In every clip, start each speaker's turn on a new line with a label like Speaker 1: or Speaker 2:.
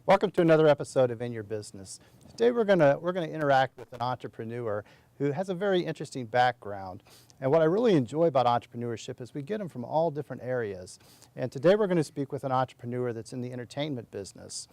Speaker 1: Welcome to another episode of In Your Business. Today we're gonna interact with an entrepreneur who has a very interesting background. And what I really enjoy about entrepreneurship is we get them from all different areas. And today we're going to speak with an entrepreneur that's in the entertainment business.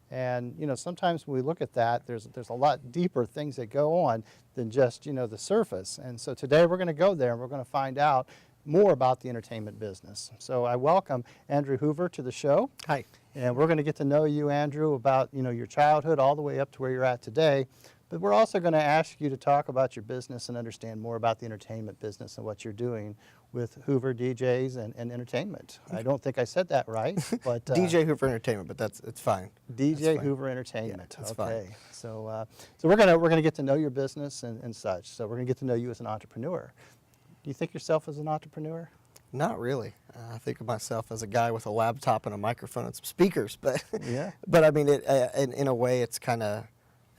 Speaker 1: And sometimes when we look at that, there's a lot deeper things that go on than just the surface. And so today we're going to go there and we're going to find out more about the entertainment business. So I welcome Andrew Hoover to the show.
Speaker 2: Hi.
Speaker 1: And we're going to get to know you, Andrew, about your childhood all the way up to where you're at today. But we're also going to ask you to talk about your business and understand more about the entertainment business and what you're doing with Hoover DJs and entertainment. I don't think I said that right, but
Speaker 2: DJ Hoover Entertainment, but it's fine.
Speaker 1: DJ Hoover Entertainment.
Speaker 2: Yeah, it's
Speaker 1: okay.
Speaker 2: fine.
Speaker 1: So we're gonna get to know your business and such. So we're gonna get to know you as an entrepreneur. Do you think yourself as an entrepreneur?
Speaker 2: Not really. I think of myself as a guy with a laptop and a microphone and some speakers, but
Speaker 1: yeah.
Speaker 2: But I mean, in a way, it's kind of,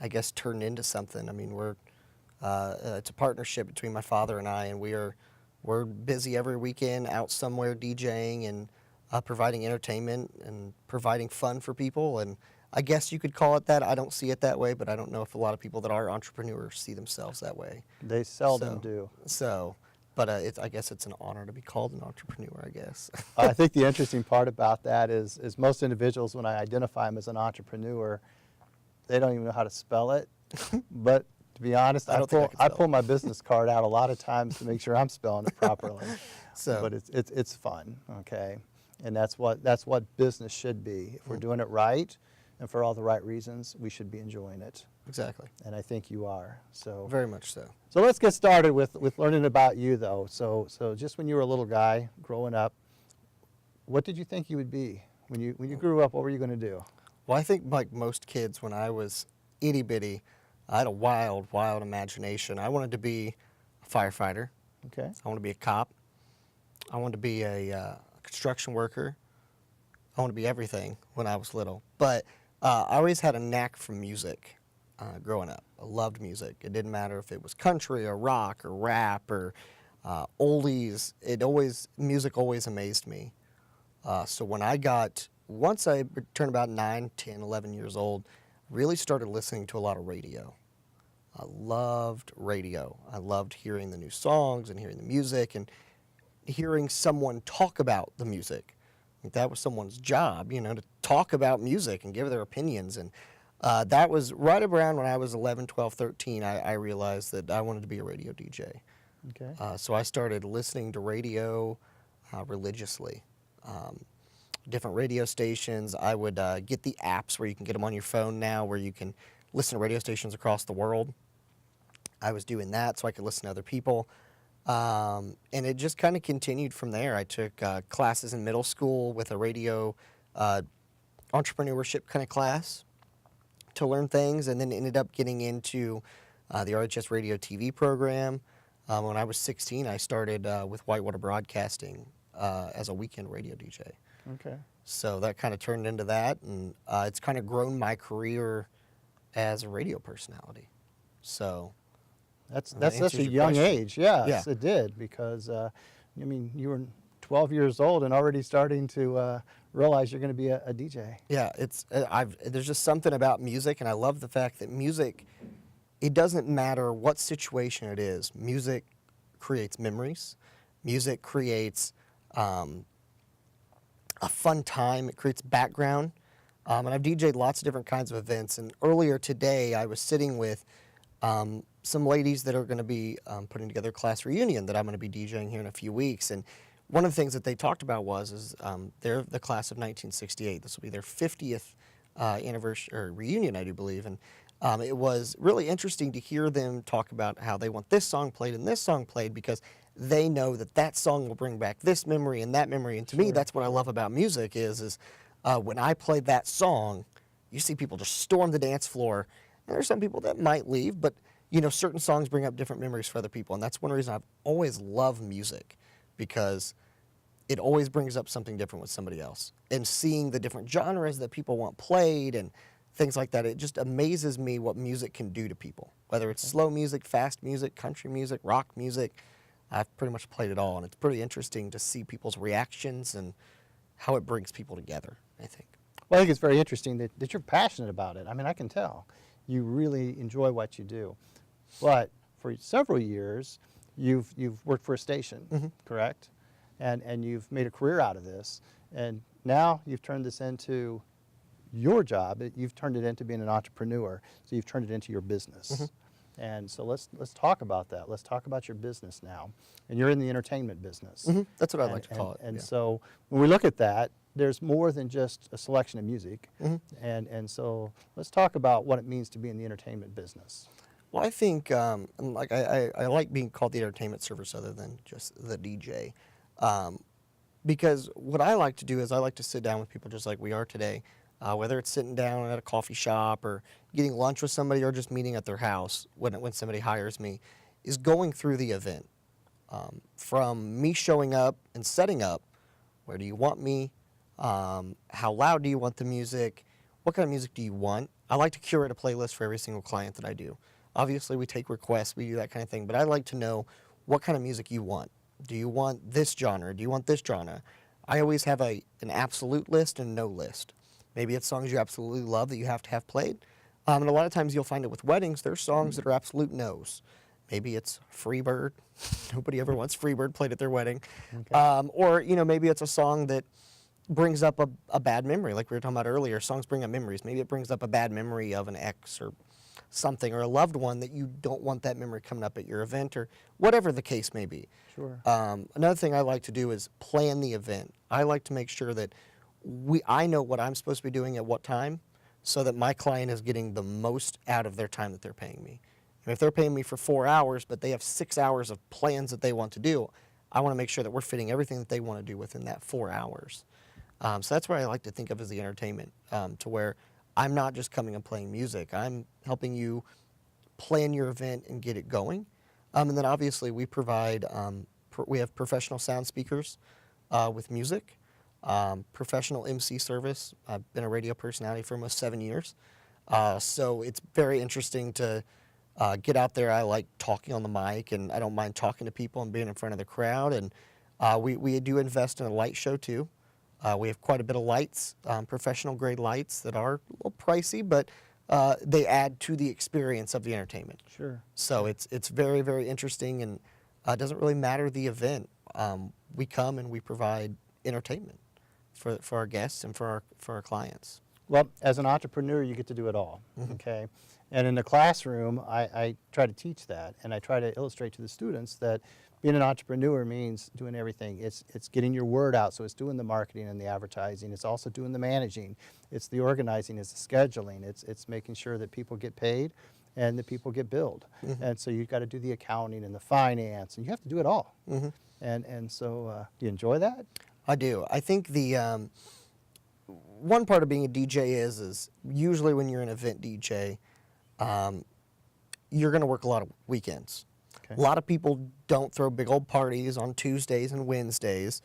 Speaker 2: I guess, turned into something. I mean, it's a partnership between my father and I, and we're busy every weekend out somewhere DJing and providing entertainment and providing fun for people. And I guess you could call it that. I don't see it that way, but I don't know if a lot of people that are entrepreneurs see themselves that way.
Speaker 1: They seldom do.
Speaker 2: But I guess it's an honor to be called an entrepreneur, I guess.
Speaker 1: I think the interesting part about that is most individuals, when I identify them as an entrepreneur, they don't even know how to spell it. But to be honest, I pull my business card out a lot of times to make sure I'm spelling it properly. But it's fun, okay? And that's what business should be. If we're doing it right and for all the right reasons, we should be enjoying it.
Speaker 2: Exactly.
Speaker 1: And I think you are. So
Speaker 2: very much so.
Speaker 1: So let's get started with learning about you, though. So just when you were a little guy growing up, what did you think you would be when you grew up? What were you going to do?
Speaker 2: Well, I think like most kids, when I was itty bitty, I had a wild imagination. I wanted to be a firefighter.
Speaker 1: Okay.
Speaker 2: I wanted to be a cop. I wanted to be a construction worker. I wanted to be everything when I was little. But I always had a knack for music. Growing up, I loved music. It didn't matter if it was country or rock or rap or oldies. Music always amazed me. So once I turned about 9, 10, 11 years old, really started listening to a lot of radio. I loved radio. I loved hearing the new songs and hearing the music and hearing someone talk about the music. I think that was someone's job, to talk about music and give their opinions. And that was right around when I was 11, 12, 13, I realized that I wanted to be a radio DJ.
Speaker 1: Okay.
Speaker 2: So I started listening to radio religiously. Different radio stations. I would get the apps where you can get them on your phone now, where you can listen to radio stations across the world. I was doing that so I could listen to other people. And it just kind of continued from there. I took classes in middle school with a radio entrepreneurship kind of class to learn things, and then ended up getting into the RHS radio TV program. When I was 16, I started with Whitewater Broadcasting as a weekend radio DJ.
Speaker 1: Okay.
Speaker 2: So that kind of turned into that, and it's kind of grown my career as a radio personality. So
Speaker 1: that's such a young age. Yes,
Speaker 2: yeah,
Speaker 1: it did, because you were 12 years old and already starting to realize you're going to be a DJ.
Speaker 2: Yeah, there's just something about music, and I love the fact that music, it doesn't matter what situation it is. Music creates memories. Music creates a fun time. It creates background. And I've DJed lots of different kinds of events. And earlier today, I was sitting with some ladies that are going to be putting together a class reunion that I'm going to be DJing here in a few weeks. And one of the things that they talked about was they're the class of 1968. This will be their 50th anniversary or reunion, I do believe. And it was really interesting to hear them talk about how they want this song played and this song played, because they know that song will bring back this memory and that memory. And to me, that's what I love about music is when I play that song, you see people just storm the dance floor. And there's some people that might leave, but certain songs bring up different memories for other people. And that's one reason I've always loved music, because it always brings up something different with somebody else. And seeing the different genres that people want played and things like that, it just amazes me what music can do to people. Whether it's slow music, fast music, country music, rock music, I've pretty much played it all. And it's pretty interesting to see people's reactions and how it brings people together, I think.
Speaker 1: Well, I think it's very interesting that you're passionate about it. I mean, I can tell. You really enjoy what you do. But for several years, you've worked for a station, correct? And you've made a career out of this. And now you've turned this into your job. You've turned it into being an entrepreneur. So you've turned it into your business. And so let's talk about that. Let's talk about your business now. And you're in the entertainment business.
Speaker 2: That's what I like to call it.
Speaker 1: And
Speaker 2: yeah.
Speaker 1: so when we look at that, there's more than just a selection of music. And so let's talk about what it means to be in the entertainment business.
Speaker 2: Well, I think like I like being called the entertainment service other than just the DJ, because what I like to do is I like to sit down with people just like we are today, whether it's sitting down at a coffee shop or getting lunch with somebody or just meeting at their house when somebody hires me, is going through the event, from me showing up and setting up. Where do you want me? How loud do you want the music? What kind of music do you want? I like to curate a playlist for every single client that I do. Obviously, we take requests, we do that kind of thing, but I like to know what kind of music you want. Do you want this genre? Do you want this genre? I always have an absolute list and no list. Maybe it's songs you absolutely love that you have to have played. And a lot of times you'll find it with weddings, there's songs that are absolute no's. Maybe it's Freebird. Nobody ever wants Freebird played at their wedding. Okay. Or, maybe it's a song that brings up a bad memory, like we were talking about earlier. Songs bring up memories. Maybe it brings up a bad memory of an ex or something, or a loved one that you don't want that memory coming up at your event, or whatever the case may be.
Speaker 1: Sure.
Speaker 2: Another thing I like to do is plan the event. I like to make sure that I know what I'm supposed to be doing at what time, so that my client is getting the most out of their time that they're paying me. And if they're paying me for 4 hours, but they have 6 hours of plans that they want to do, I want to make sure that we're fitting everything that they want to do within that 4 hours. So that's what I like to think of as the entertainment, to where I'm not just coming and playing music. I'm helping you plan your event and get it going. And then obviously we provide, we have professional sound speakers with music, professional MC service. I've been a radio personality for almost 7 years. So it's very interesting to get out there. I like talking on the mic, and I don't mind talking to people and being in front of the crowd. And we do invest in a light show too. We have quite a bit of lights, professional grade lights that are a little pricey, but they add to the experience of the entertainment.
Speaker 1: Sure.
Speaker 2: So it's very, very interesting, and it doesn't really matter the event. We come and we provide entertainment for our guests and for our clients.
Speaker 1: Well, as an entrepreneur, you get to do it all, okay? And in the classroom, I try to teach that, and I try to illustrate to the students that being an entrepreneur means doing everything. It's getting your word out, so it's doing the marketing and the advertising. It's also doing the managing. It's the organizing, it's the scheduling. It's making sure that people get paid and that people get billed. And so you've got to do the accounting and the finance, and you have to do it all. And so do you enjoy that?
Speaker 2: I do. I think the one part of being a DJ is usually when you're an event DJ, you're going to work a lot of weekends. Okay. A lot of people don't throw big old parties on Tuesdays and Wednesdays.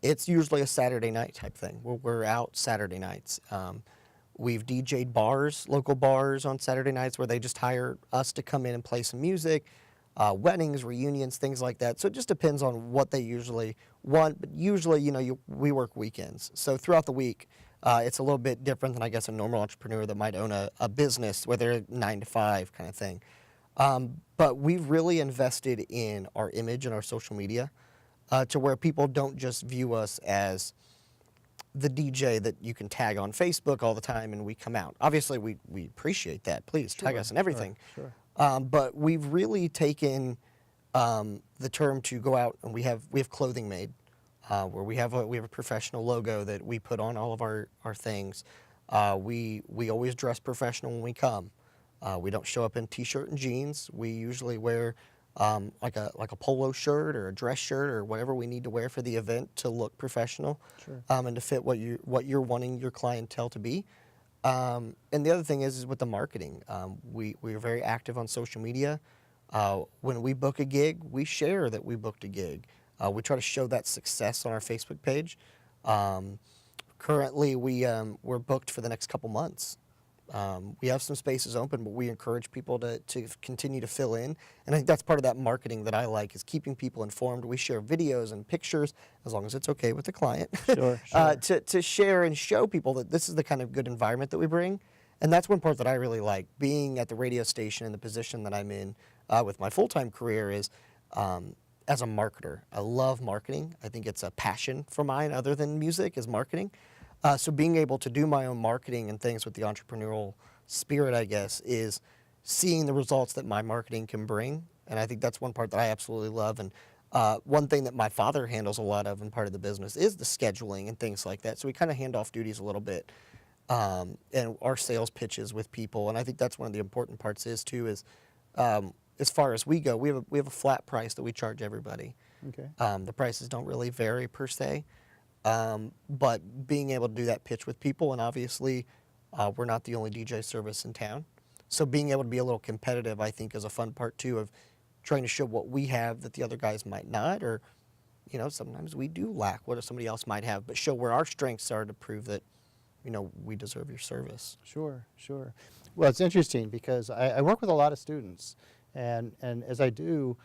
Speaker 2: It's usually a Saturday night type thing. We're out Saturday nights. We've DJ'd bars, local bars on Saturday nights where they just hire us to come in and play some music, weddings, reunions, things like that. So it just depends on what they usually want. But usually, we work weekends. So throughout the week, it's a little bit different than, I guess, a normal entrepreneur that might own a business where they're 9 to 5 kind of thing. But we've really invested in our image and our social media to where people don't just view us as the DJ that you can tag on Facebook all the time and we come out. Obviously, we appreciate that. Please tag us in everything. Sure. But we've really taken the term to go out, and we have clothing made where we have a professional logo that we put on all of our things. We always dress professional when we come. We don't show up in t-shirt and jeans. We usually wear like a polo shirt or a dress shirt or whatever we need to wear for the event to look professional. Sure. And to fit what you're wanting your clientele to be. And the other thing is with the marketing. We are very active on social media. When we book a gig, we share that we booked a gig. We try to show that success on our Facebook page. Currently, we're booked for the next couple months. We have some spaces open, but we encourage people to continue to fill in. And I think that's part of that marketing that I like, is keeping people informed. We share videos and pictures, as long as it's okay with the client,
Speaker 1: Sure, sure.
Speaker 2: to share and show people that this is the kind of good environment that we bring. And that's one part that I really like. Being at the radio station in the position that I'm in with my full-time career is, as a marketer, I love marketing. I think it's a passion for mine other than music, is marketing. So being able to do my own marketing and things with the entrepreneurial spirit, I guess, is seeing the results that my marketing can bring. And I think that's one part that I absolutely love. And one thing that my father handles a lot of in part of the business is the scheduling and things like that. So we kind of hand off duties a little bit, and our sales pitches with people. And I think that's one of the important parts is too, is as far as we go, we have a flat price that we charge everybody.
Speaker 1: Okay.
Speaker 2: The prices don't really vary per se. But being able to do that pitch with people, and obviously we're not the only DJ service in town. So being able to be a little competitive, I think, is a fun part too, of trying to show what we have that the other guys might not, or, you know, sometimes we do lack what somebody else might have, but show where our strengths are to prove that, you know, we deserve your service.
Speaker 1: Sure, sure. Well, it's interesting because I work with a lot of students, and as I do,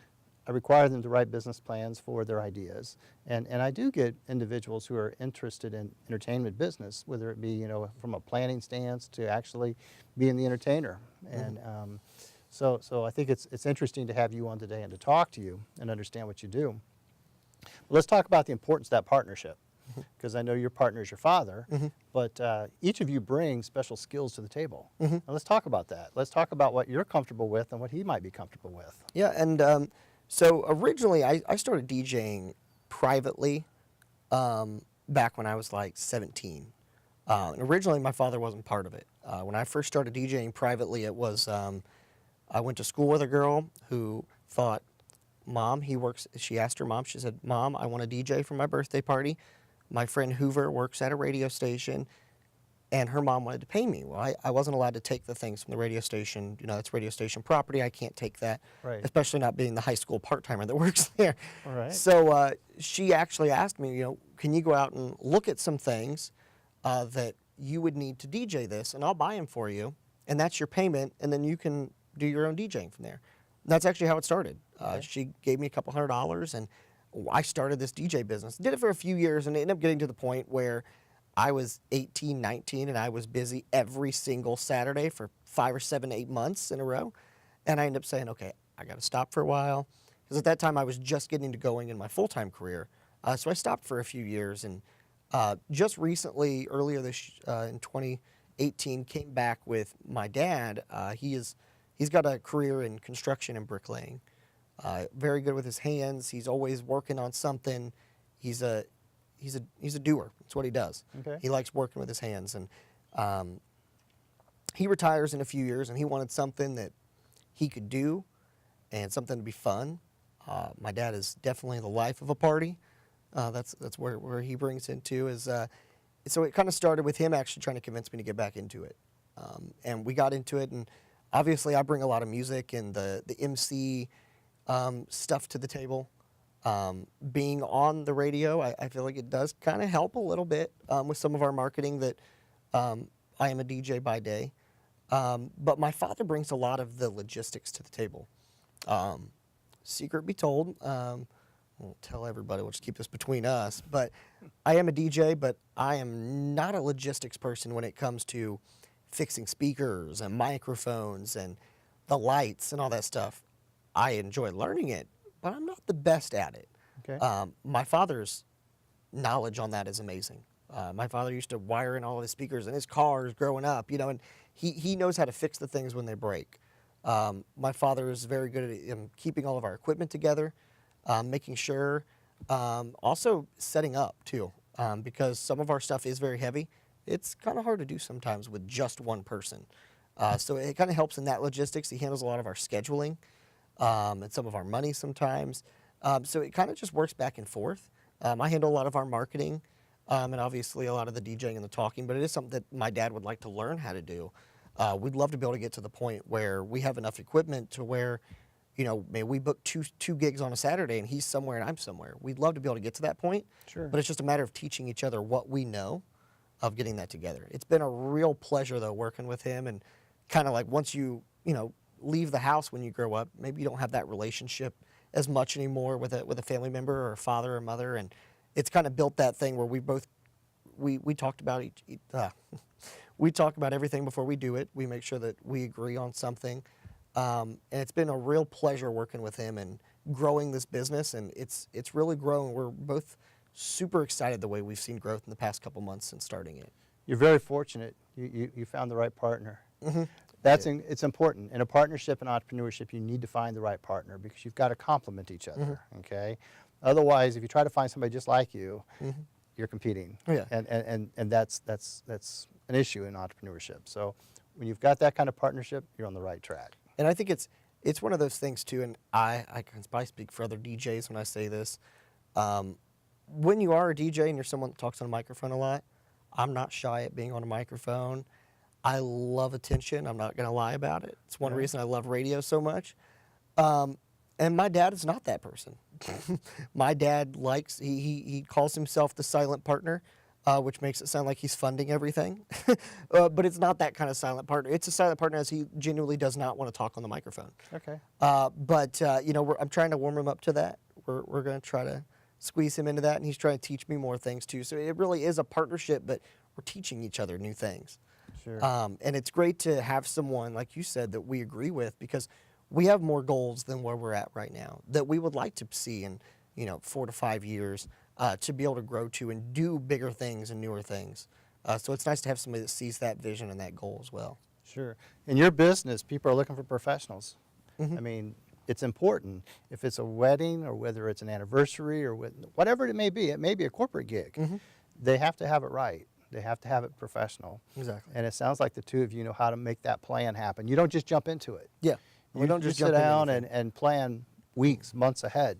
Speaker 1: I require them to write business plans for their ideas. And I do get individuals who are interested in entertainment business, whether it be, you know, from a planning stance to actually being the entertainer. And so I think it's interesting to have you on today and to talk to you and understand what you do. Well, let's talk about the importance of that partnership, because I know your partner is your father, but each of you brings special skills to the table. And let's talk about that. Let's talk about what you're comfortable with and what he might be comfortable with.
Speaker 2: Yeah, and so originally I started DJing privately back when I was like 17. And originally my father wasn't part of it. When I first started DJing privately, it was, I went to school with a girl who thought, Mom, she asked her mom, she said, Mom, I want to DJ for my birthday party. My friend Hoover works at a radio station, and her mom wanted to pay me. Well, I wasn't allowed to take the things from the radio station. You know, it's radio station property. I can't take that,
Speaker 1: Right.
Speaker 2: especially not being the high school part-timer that works there.
Speaker 1: All right.
Speaker 2: So she actually asked me, you know, can you go out and look at some things that you would need to DJ this, and I'll buy them for you, and that's your payment, and then you can do your own DJing from there. And that's actually how it started.
Speaker 1: Okay.
Speaker 2: She gave me a couple $100, and I started this DJ business. Did it for a few years, and it ended up getting to the point where I was 18, 19, and I was busy every single Saturday for 5 or 7, 8 months in a row. And I ended up saying, okay, I got to stop for a while. Because at that time, I was just getting to going in my full-time career. So I stopped for a few years. And just recently, earlier in 2018, came back with my dad. He's got a career in construction and bricklaying. Very good with his hands. He's always working on something. He's a doer. That's what he does.
Speaker 1: Okay.
Speaker 2: He likes working with his hands, and he retires in a few years, and he wanted something that he could do and something to be fun. My dad is definitely the life of a party. That's where he brings into is. So it kind of started with him actually trying to convince me to get back into it, and we got into it. And obviously, I bring a lot of music and the MC stuff to the table. Being on the radio, I feel like it does kind of help a little bit with some of our marketing that I am a DJ by day. But my father brings a lot of the logistics to the table. Secret be told, I won't tell everybody, we'll just keep this between us, but I am a DJ, but I am not a logistics person when it comes to fixing speakers and microphones and the lights and all that stuff. I enjoy learning it, but I'm not the best at it.
Speaker 1: Okay.
Speaker 2: My father's knowledge on that is amazing. My father used to wire in all of his speakers in his cars growing up, you know, and he knows how to fix the things when they break. My father is very good at keeping all of our equipment together, making sure, also setting up too, because some of our stuff is very heavy. It's kind of hard to do sometimes with just one person. So it kind of helps in that logistics. He handles a lot of our scheduling. And some of our money sometimes. So it kind of just works back and forth. I handle a lot of our marketing and obviously a lot of the DJing and the talking, but it is something that my dad would like to learn how to do. We'd love to be able to get to the point where we have enough equipment to where, you know, maybe we book two gigs on a Saturday and he's somewhere and I'm somewhere. We'd love to be able to get to that point.
Speaker 1: Sure.
Speaker 2: But it's just a matter of teaching each other what we know of getting that together. It's been a real pleasure though working with him, and kind of like once you leave the house when you grow up, maybe you don't have that relationship as much anymore with a family member or a father or mother, and it's kind of built that thing where we talked about we talk about everything before we do it. We make sure that we agree on something, and it's been a real pleasure working with him and growing this business, and it's really grown. We're both super excited the way we've seen growth in the past couple months since starting it.
Speaker 1: You're very fortunate. You found the right partner.
Speaker 2: Mm-hmm.
Speaker 1: It's important. In a partnership and entrepreneurship, you need to find the right partner because you've got to complement each other,
Speaker 2: Mm-hmm.
Speaker 1: okay? Otherwise, if you try to find somebody just like you,
Speaker 2: Mm-hmm.
Speaker 1: you're competing.
Speaker 2: Oh, yeah.
Speaker 1: And that's an issue in entrepreneurship. So when you've got that kind of partnership, you're on the right track.
Speaker 2: And I think it's one of those things too, and I can probably speak for other DJs when I say this. When you are a DJ and you're someone that talks on a microphone a lot, I'm not shy at being on a microphone. I love attention. I'm not going to lie about it. It's one reason I love radio so much. And my dad is not that person. My dad he calls himself the silent partner, which makes it sound like he's funding everything. But it's not that kind of silent partner. It's a silent partner as he genuinely does not want to talk on the microphone.
Speaker 1: Okay.
Speaker 2: But I'm trying to warm him up to that. We're going to try to squeeze him into that, and he's trying to teach me more things too. So it really is a partnership, but we're teaching each other new things.
Speaker 1: Sure.
Speaker 2: And it's great to have someone, like you said, that we agree with, because we have more goals than where we're at right now that we would like to see in 4 to 5 years, to be able to grow to and do bigger things and newer things. So it's nice to have somebody that sees that vision and that goal as well.
Speaker 1: Sure. In your business, people are looking for professionals.
Speaker 2: Mm-hmm.
Speaker 1: I mean, it's important. If it's a wedding or whether it's an anniversary or whatever it may be a corporate gig.
Speaker 2: Mm-hmm.
Speaker 1: They have to have it right. They have to have it professional.
Speaker 2: Exactly.
Speaker 1: And it sounds like the two of you know how to make that plan happen. You don't just jump into it.
Speaker 2: Yeah.
Speaker 1: You don't just sit down and plan weeks, months ahead.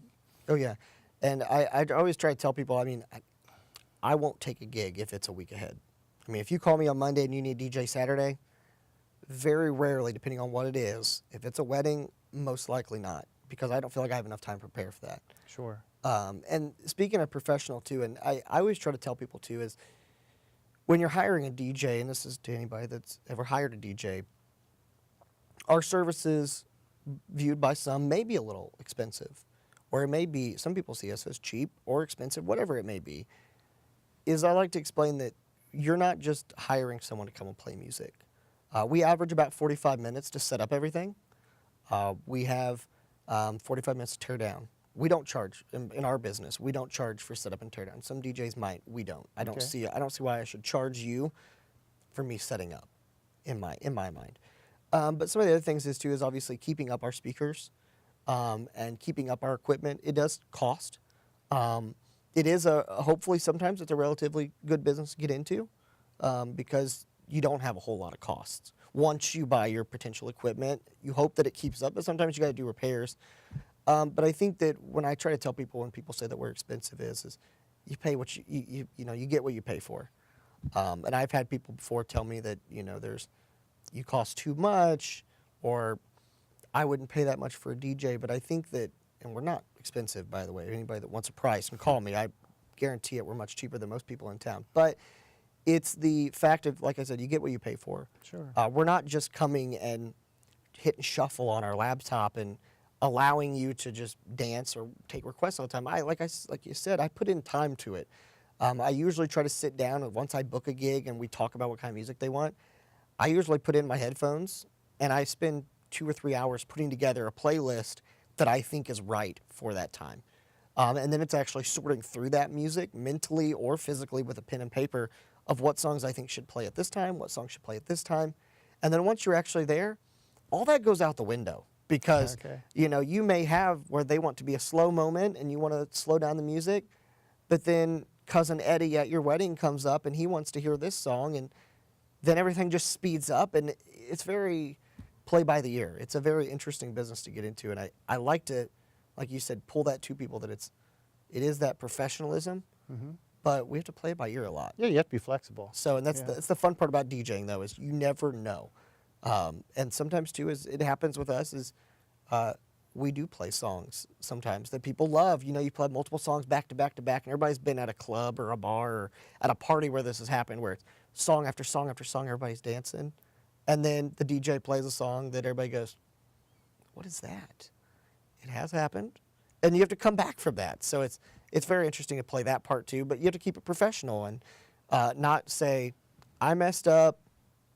Speaker 2: Oh, yeah. And I always try to tell people, I won't take a gig if it's a week ahead. I mean, if you call me on Monday and you need DJ Saturday, very rarely, depending on what it is. If it's a wedding, most likely not, because I don't feel like I have enough time to prepare for that.
Speaker 1: Sure.
Speaker 2: And speaking of professional too, and I always try to tell people too, is when you're hiring a DJ, and this is to anybody that's ever hired a DJ, our services, viewed by some, may be a little expensive, or it may be, some people see us as cheap or expensive, whatever it may be, is I like to explain that you're not just hiring someone to come and play music. We average about 45 minutes to set up everything. We have 45 minutes to tear down. We don't charge in our business. We don't charge for setup and tear down. Some DJs might. We don't. I don't see why I should charge you for me setting up, in my mind. But some of the other things is obviously keeping up our speakers, and keeping up our equipment. It does cost. It is hopefully sometimes it's a relatively good business to get into, because you don't have a whole lot of costs. Once you buy your potential equipment, you hope that it keeps up, but sometimes you got to do repairs. But I think that when I try to tell people, when people say that we're expensive, is you pay what you get what you pay for. And I've had people before tell me that you cost too much, or I wouldn't pay that much for a DJ. But I think that, and we're not expensive, by the way. Anybody that wants a price can call me. I guarantee it. We're much cheaper than most people in town. But it's the fact of, like I said, you get what you pay for.
Speaker 1: Sure.
Speaker 2: We're not just coming and hitting shuffle on our laptop and allowing you to just dance or take requests all the time. Like you said, I put in time to it. I usually try to sit down, and once I book a gig and we talk about what kind of music they want, I usually put in my headphones and I spend 2 or 3 hours putting together a playlist that I think is right for that time. And then it's actually sorting through that music mentally or physically with a pen and paper of what songs I think should play at this time, what songs should play at this time. And then once you're actually there, all that goes out the window, because you may have where they want to be a slow moment and you want to slow down the music, but then Cousin Eddie at your wedding comes up and he wants to hear this song, and then everything just speeds up, and it's very play by the ear. It's a very interesting business to get into, and I like to, like you said, pull that to people, that it is that professionalism, but we have to play it by ear a lot.
Speaker 1: Yeah, you have to be flexible.
Speaker 2: So, and that's the fun part about DJing, though, is you never know. And sometimes too, as it happens with us, is we do play songs sometimes that people love. You know, you play multiple songs back to back to back, and everybody's been at a club or a bar or at a party where this has happened, where it's song after song after song, everybody's dancing. And then the DJ plays a song that everybody goes, what is that? It has happened. And you have to come back from that. So it's very interesting to play that part too, but you have to keep it professional and not say, I messed up,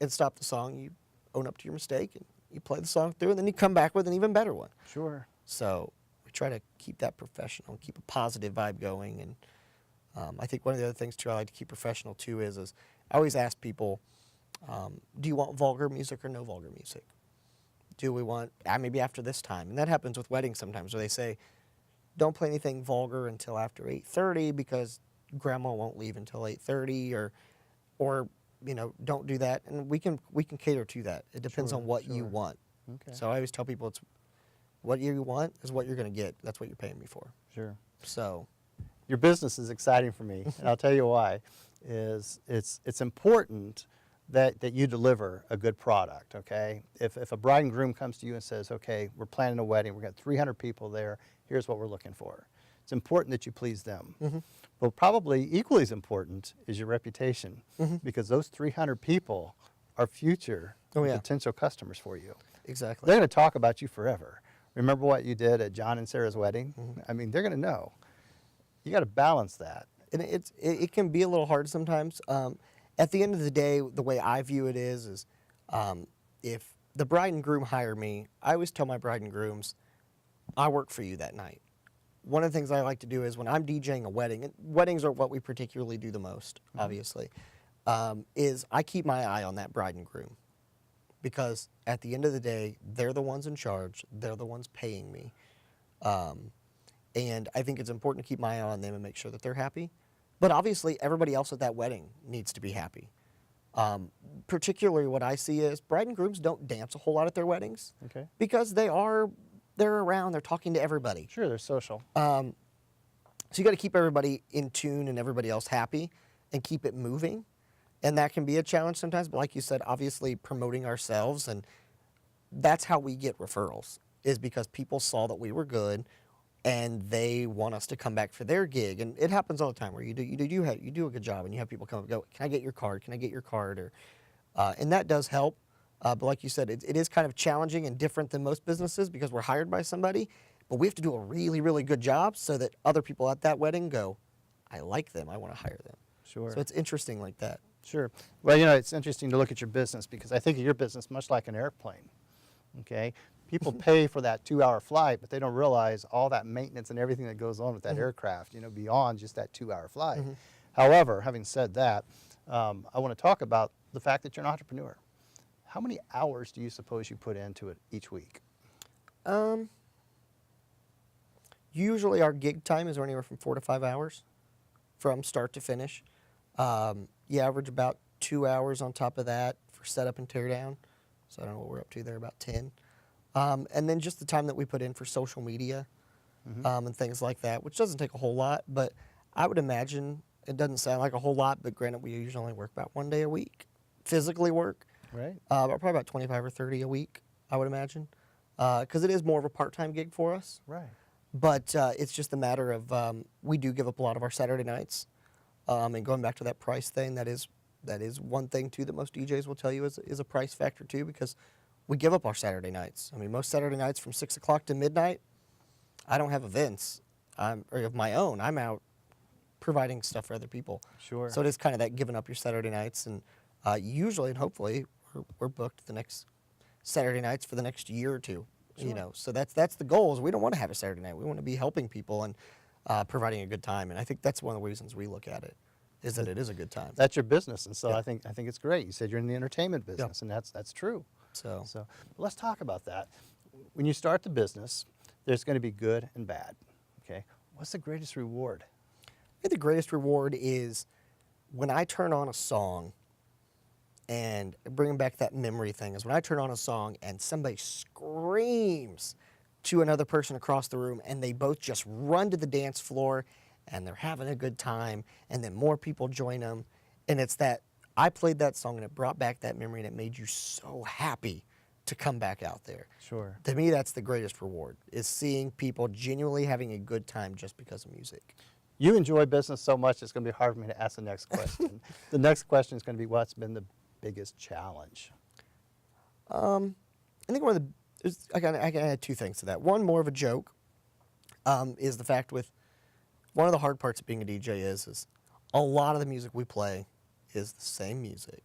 Speaker 2: and stop the song. You own up to your mistake and you play the song through, and then you come back with an even better one.
Speaker 1: Sure.
Speaker 2: So we try to keep that professional, keep a positive vibe going. And I think one of the other things too I like to keep professional too is I always ask people, do you want vulgar music or no vulgar music? Do we want, maybe after this time? And that happens with weddings sometimes where they say, don't play anything vulgar until after 8:30 because grandma won't leave until 8:30 or you know, don't do that. And we can cater to that. It depends on what you want.
Speaker 1: Okay.
Speaker 2: So I always tell people it's what you want is what you're going to get. That's what you're paying me for.
Speaker 1: Sure.
Speaker 2: So
Speaker 1: Your business is exciting for me, and I'll tell you why. It's important that you deliver a good product, okay? If a bride and groom comes to you and says, okay, we're planning a wedding, we've got 300 people there, here's what we're looking for. It's important that you please them. But probably equally as important is your reputation, because those 300 people are future potential customers for you.
Speaker 2: exactly.
Speaker 1: They're going to talk about you forever. Remember what you did at John and Sarah's wedding? I mean, they're going to know. You got to balance that.
Speaker 2: And it can be a little hard sometimes. At the end of the day, the way I view it is if the bride and groom hire me, I always tell my bride and grooms, I work for you that night. One of the things I like to do is when I'm DJing a wedding, and weddings are what we particularly do the most, obviously, is I keep my eye on that bride and groom. Because at the end of the day, they're the ones in charge. They're the ones paying me. And I think it's important to keep my eye on them and make sure that they're happy. But obviously, everybody else at that wedding needs to be happy. Particularly what I see is bride and grooms don't dance a whole lot at their weddings.
Speaker 1: Okay.
Speaker 2: Because they're around, they're talking to everybody.
Speaker 1: Sure, they're social.
Speaker 2: So you got to keep everybody in tune and everybody else happy and keep it moving. And that can be a challenge sometimes. But like you said, obviously promoting ourselves, and that's how we get referrals, is because people saw that we were good and they want us to come back for their gig. And it happens all the time where you do a good job and you have people come and go, can I get your card? Can I get your card? Or, and that does help. But like you said, it is kind of challenging and different than most businesses because we're hired by somebody, but we have to do a really, really good job so that other people at that wedding go, I like them, I want to hire them.
Speaker 1: Sure.
Speaker 2: So it's interesting like that.
Speaker 1: Sure. Well, you know, it's interesting to look at your business because I think of your business much like an airplane, okay? People pay for that 2-hour flight, but they don't realize all that maintenance and everything that goes on with that aircraft, you know, beyond just that 2-hour flight. However, having said that, I want to talk about the fact that you're an entrepreneur. How many hours do you suppose you put into it each week?
Speaker 2: Usually our gig time is anywhere from 4 to 5 hours from start to finish. You average about 2 hours on top of that for setup and tear down. So I don't know what we're up to there, about 10. And then just the time that we put in for social media and things like that, which doesn't take a whole lot, but I would imagine it doesn't sound like a whole lot, but granted, we usually only work about 1 day a week, physically work.
Speaker 1: Right.
Speaker 2: Probably about 25 or 30 a week, I would imagine, because it is more of a part-time gig for us.
Speaker 1: Right.
Speaker 2: But it's just a matter of we do give up a lot of our Saturday nights. And going back to that price thing, that is one thing too that most DJs will tell you is a price factor too, because we give up our Saturday nights. I mean, most Saturday nights from 6 o'clock to midnight, I don't have events or of my own. I'm out providing stuff for other people.
Speaker 1: Sure.
Speaker 2: So it is kind of that giving up your Saturday nights, and usually and hopefully we're booked the next Saturday nights for the next year or two.
Speaker 1: Sure.
Speaker 2: You know, so that's the goal. Is we don't want to have a Saturday night. We want to be helping people and providing a good time. And I think that's one of the reasons we look at it, is that it is a good time.
Speaker 1: That's your business, and so
Speaker 2: Yeah.
Speaker 1: I think it's great. You said you're in the entertainment business, and that's true.
Speaker 2: So
Speaker 1: Let's talk about that. When you start the business, there's going to be good and bad. Okay, what's the greatest reward?
Speaker 2: I think the greatest reward is when I turn on a song, and bringing back that memory thing, is when I turn on a song and somebody screams to another person across the room and they both just run to the dance floor and they're having a good time, and then more people join them, and it's that I played that song and it brought back that memory and it made you so happy to come back out there.
Speaker 1: Sure.
Speaker 2: To me, that's the greatest reward, is seeing people genuinely having a good time just because of music.
Speaker 1: You enjoy business so much, it's going to be hard for me to ask the next question. The next question is going to be, what's been the biggest challenge?
Speaker 2: I think I can add two things to that. One, more of a joke, is the fact with one of the hard parts of being a DJ is a lot of the music we play is the same music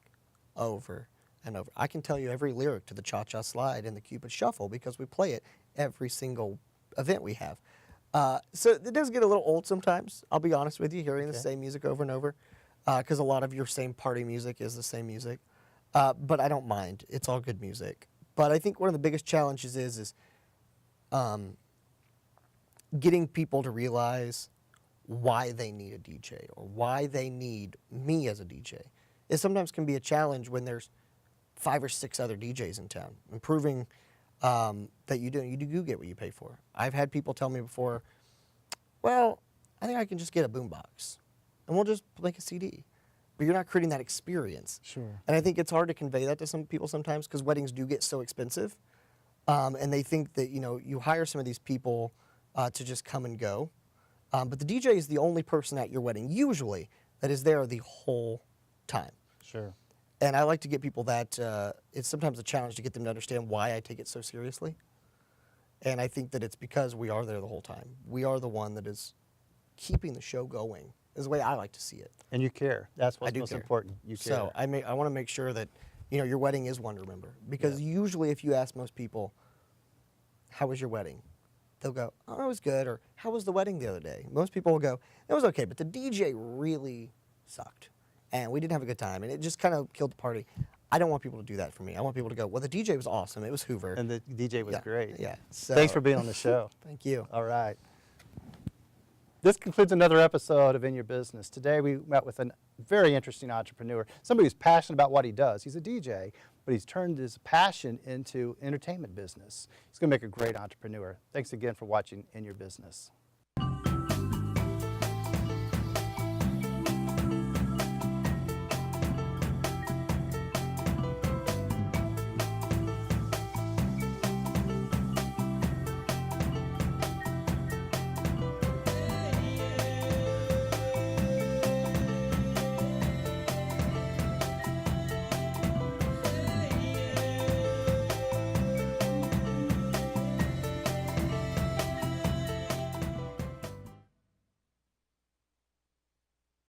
Speaker 2: over and over. I can tell you every lyric to the Cha-Cha Slide and the Cupid Shuffle because we play it every single event we have. So it does get a little old sometimes, I'll be honest with you, hearing the same music over and over, because a lot of your same party music is the same music. But I don't mind. It's all good music. But I think one of the biggest challenges is getting people to realize why they need a DJ or why they need me as a DJ. It sometimes can be a challenge when there's 5 or 6 other DJs in town, and proving that you do get what you pay for. I've had people tell me before, well, I think I can just get a boombox, and we'll just make a CD. But you're not creating that experience.
Speaker 1: Sure.
Speaker 2: And I think it's hard to convey that to some people sometimes because weddings do get so expensive, and they think that you hire some of these people to just come and go, but the DJ is the only person at your wedding usually that is there the whole time.
Speaker 1: Sure.
Speaker 2: And I like to get people that it's sometimes a challenge to get them to understand why I take it so seriously. And I think that it's because we are there the whole time. We are the one that is keeping the show going, is the way I like to see it.
Speaker 1: And you care. That's what's most
Speaker 2: care.
Speaker 1: important. You care.
Speaker 2: So I want to make sure that your wedding is one to remember. Because usually if you ask most people, how was your wedding? They'll go, oh, it was good. Or how was the wedding the other day? Most people will go, it was okay, but the DJ really sucked. And we didn't have a good time. And it just kind of killed the party. I don't want people to do that for me. I want people to go, well, the DJ was awesome. It was Hoover.
Speaker 1: And the DJ was great.
Speaker 2: Yeah. So,
Speaker 1: Thanks for being on the show.
Speaker 2: Thank you.
Speaker 1: All right. This concludes another episode of In Your Business. Today we met with a very interesting entrepreneur, somebody who's passionate about what he does. He's a DJ, but he's turned his passion into entertainment business. He's going to make a great entrepreneur. Thanks again for watching In Your Business.